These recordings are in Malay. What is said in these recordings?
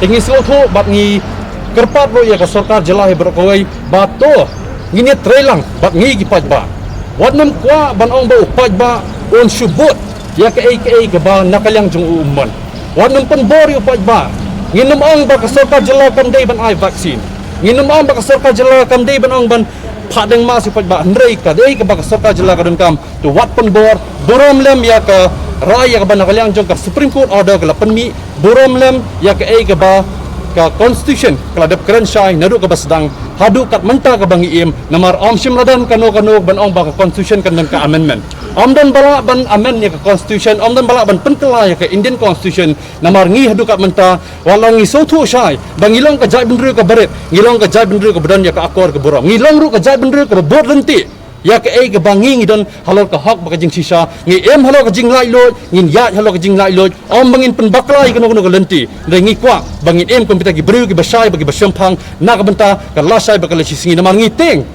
Ingin seluruh bat ngi kerpat lo ya ke sarkar jelah berkoi bato ngini trelang bat ngi gipat ba wadnam kwa ban ong ba upat ba on subut ya ke ba nakalyang jung umman wadnam penbor upat ba nginum ong ba ke sarkar jelah kam dei ban ai vaksin nginum ong ba ke sarkar jelah kam dei ban ong ban padang mas upat ba ndrei ka dei ke ba ke sarkar jelah kadun kam tu wat penbor borom lem ya ke raya ke ba nakalyang jung ka Supreme Court order ke lapan mi borom lem ya ke ba ka constitution kala dep keren syai nadu ka basdang hadu kat menta ka bangi im namar om simradan kano ban ong ba ka constitution kan ka amendment om dan bala ban amend ya ka constitution om dan bala ban pentela ya ka Indian constitution namar ngi hadu kat menta walang ngi sotu syai bangilong ka jai bendru ka baret ngilong ka jai bendru ka badan ya ka akor ka borom ngilong ru ka jai bendru ka bot lenti ya ke ga bangi ngi don halor ka hak ba ka jing sisa ngi em halor ka jing lai lo ngin ya halor ka jing lai lo om bangin pen baklai kano ka lenti re ngi kwa bangin em komputer gi bru gi basai bagi basampang na ka benta ka lasai ba ka lesi singi namar ngi teng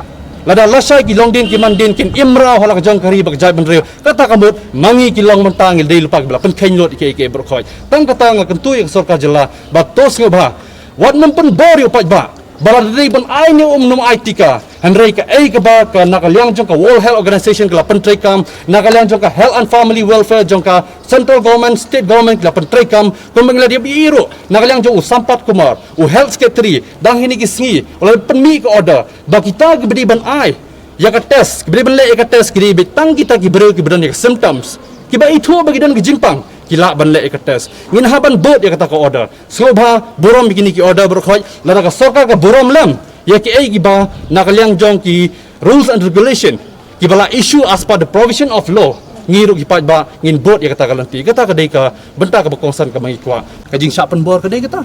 lada lasai ki longdin ki mandin kin imra halor ka jang kari ba ka jai ben reu kata kamut mangi ki long mentang ngil dei lupa bla pen khain lot ke berkhoi tang kata ngal kentu ya sarkar jela ba tos ngba wat nam pen bor yo pat ba baladri ban ai ni num aitika handrai ka ba ka nakalyang jong ka World Health Organization ka pentrai kam nakalyang jong ka Health and Family Welfare jong ka central government state government ka pentrai kam kumengla dia biru nakalyang jong usampat kumar health secretary dang hini ki sngi oleh penmi ka order ba kita gebedi ban ai ya ka test gebedi ban le ka test gebedi betang kita ki bero ki badan ya symptoms ki ba itu bagi dan ke jimpang kila ban le ka test ngin haban bot ya kata ka order sobha borom bikini ki order berkhoi lada ka sarkar ka borom lam ya ki ba nakalyang jong ki rules and regulation ki bala issue as per the provision of law ngiru ki pat ba ngin bot ya kata ka lanti kata ka dei ka benta ka bakongsan ka mangi kwa ka jing sya pen bor ka dei kata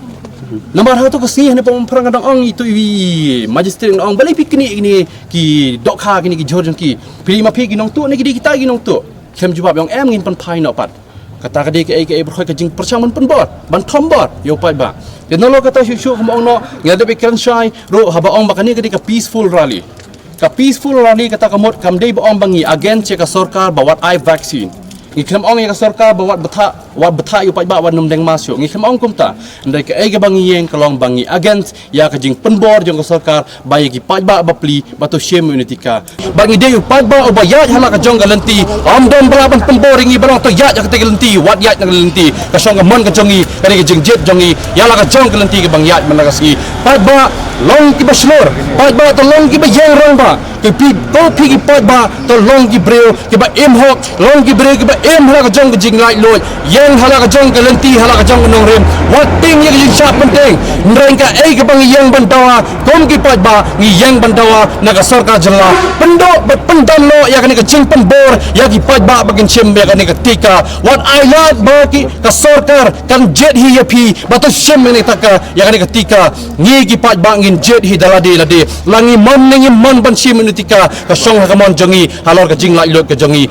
namar ha to ka sih ne pom perang kadang ong itu magistrate ong balai pikni ini ki dokha kini ki jorjon ki prima pi ki nong tu ne ki kita ki nong tu kem jawab yang em ngin pen phai no pat kata ka dei ke berkhoi ka jing persaman pen bor ban thom bor yo pat ba ya nolo kata syu kum ong no ngada be kan syai ro haba ong bakani ka peaceful rally kata kamot kam dei ba ong bangi against ka sarkar bawat ai vaccine ngikam ong ya ka sarkar bawat betha yu pat ba wan num deng masyo ngikam ong kumta ndai ka bangi yeng kalong bangi against ya ka jing penbor jong ka sarkar bayi ki pat ba bapli batu shame unity ka bangi dei yu pat ba obayat hala ka jong galanti om don balaban penbor ngi barang to ya ka galanti wat ya ka galanti ka song ka mon ka jongi ka jing jet jongi ya la ka jong galanti ka bang ya man la ka si pat ba long ki baslor pat ba to long ki ba yeng rong ba ki pi to pi ki pat ba to long ki breu ki ba em hok long ki breu ki ba em hala ka jong ka jing lai lo yang hala ka jong ka lenti hala ka jong ka nong rem wat ting ye jing sya penting nreng ka ka bang yang bandawa kom ki pat ba ngi yang bandawa na ka sarkar jela pendo pendam lo ya ka ni ka jing penbor ya ki pat ba bagin chem ya ka ni ka tika wat I like ba ki ka sarkar kan jet hi ya pi ba to shem ni taka ya ka ni ka tika ngi ki pat ba ngin jet hi dalade lade langi mon ban shim ni tika ka song ha ka mon jongi halor ka jing lai lo ka jongi